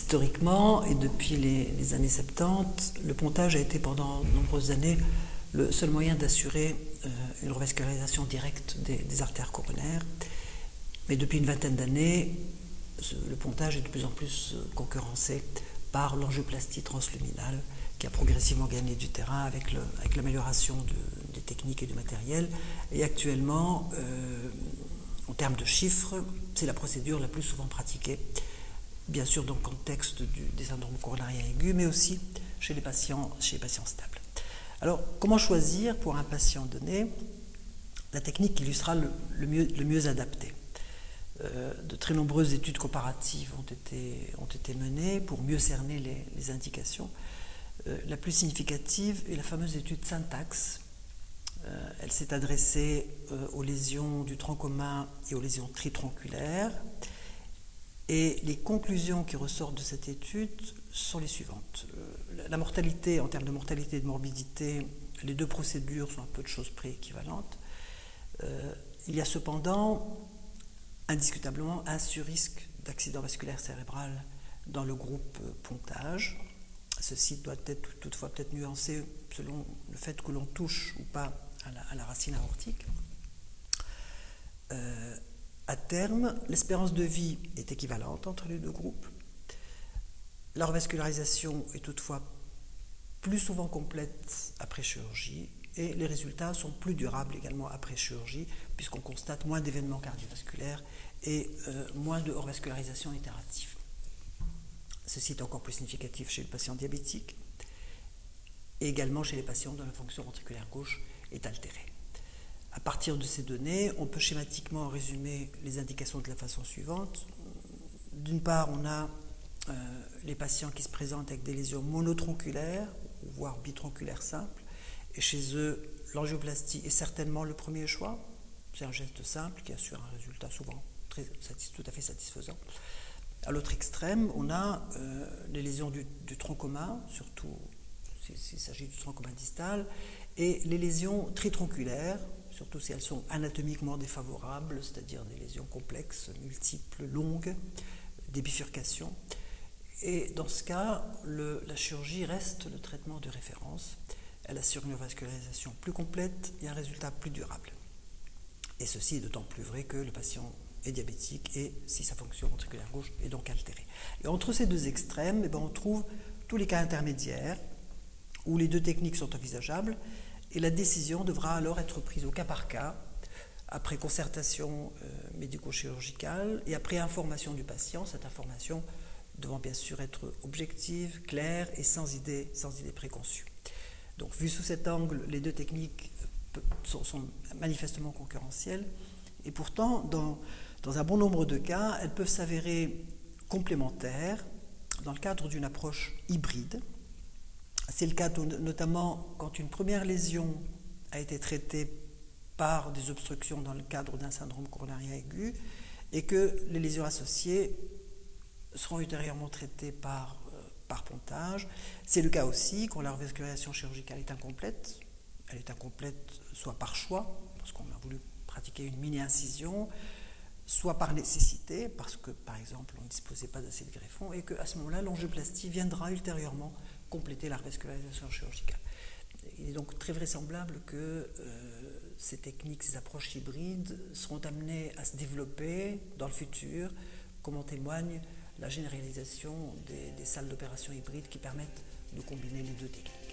Historiquement, et depuis les années 70, le pontage a été pendant de nombreuses années le seul moyen d'assurer une revascularisation directe des artères coronaires. Mais depuis une vingtaine d'années, le pontage est de plus en plus concurrencé par l'angioplastie transluminale, qui a progressivement gagné du terrain avec l'amélioration des techniques et du matériel. Et actuellement, en termes de chiffres, c'est la procédure la plus souvent pratiquée, bien sûr dans le contexte des syndromes coronariens aigus, mais aussi chez les patients stables. Alors, comment choisir pour un patient donné la technique qui lui sera le mieux adaptée? De très nombreuses études comparatives ont été menées pour mieux cerner les indications. La plus significative est la fameuse étude Syntax. Elle s'est adressée aux lésions du tronc commun et aux lésions tritronculaires. Et les conclusions qui ressortent de cette étude sont les suivantes. La mortalité, en termes de mortalité et de morbidité, les deux procédures sont à peu de choses près équivalentes. Il y a cependant indiscutablement un surrisque d'accident vasculaire cérébral dans le groupe pontage. Ceci doit être toutefois peut-être nuancé selon le fait que l'on touche ou pas à la racine aortique. À terme, l'espérance de vie est équivalente entre les deux groupes. La revascularisation est toutefois plus souvent complète après chirurgie et les résultats sont plus durables également après chirurgie puisqu'on constate moins d'événements cardiovasculaires et moins de revascularisation itérative. Ceci est encore plus significatif chez le patient diabétique et également chez les patients dont la fonction ventriculaire gauche est altérée. À partir de ces données, on peut schématiquement résumer les indications de la façon suivante. D'une part, on a les patients qui se présentent avec des lésions monotronculaires, voire bitronculaires simples, et chez eux, l'angioplastie est certainement le premier choix. C'est un geste simple qui assure un résultat souvent tout à fait satisfaisant. À l'autre extrême, on a les lésions du tronc commun, surtout s'il s'agit du tronc commun distal, et les lésions tritronculaires, surtout si elles sont anatomiquement défavorables, c'est-à-dire des lésions complexes, multiples, longues, des bifurcations. Et dans ce cas, la chirurgie reste le traitement de référence. Elle assure une vascularisation plus complète et un résultat plus durable. Et ceci est d'autant plus vrai que le patient est diabétique et si sa fonction ventriculaire gauche est donc altérée. Et entre ces deux extrêmes, on trouve tous les cas intermédiaires où les deux techniques sont envisageables et la décision devra alors être prise au cas par cas, après concertation médico-chirurgicale et après information du patient, cette information devant bien sûr être objective, claire et sans idée préconçue. Donc vu sous cet angle, les deux techniques sont manifestement concurrentielles et pourtant, dans un bon nombre de cas, elles peuvent s'avérer complémentaires dans le cadre d'une approche hybride. C'est le cas notamment quand une première lésion a été traitée par des obstructions dans le cadre d'un syndrome coronarien aigu et que les lésions associées seront ultérieurement traitées par pontage. C'est le cas aussi quand la revascularisation chirurgicale est incomplète. Elle est incomplète soit par choix, parce qu'on a voulu pratiquer une mini-incision, soit par nécessité, parce que par exemple on ne disposait pas d'assez de greffons, et qu'à ce moment-là, l'angioplastie viendra ultérieurement compléter la revascularisation chirurgicale. Il est donc très vraisemblable que ces techniques, ces approches hybrides seront amenées à se développer dans le futur, comme en témoigne la généralisation des salles d'opération hybrides qui permettent de combiner les deux techniques.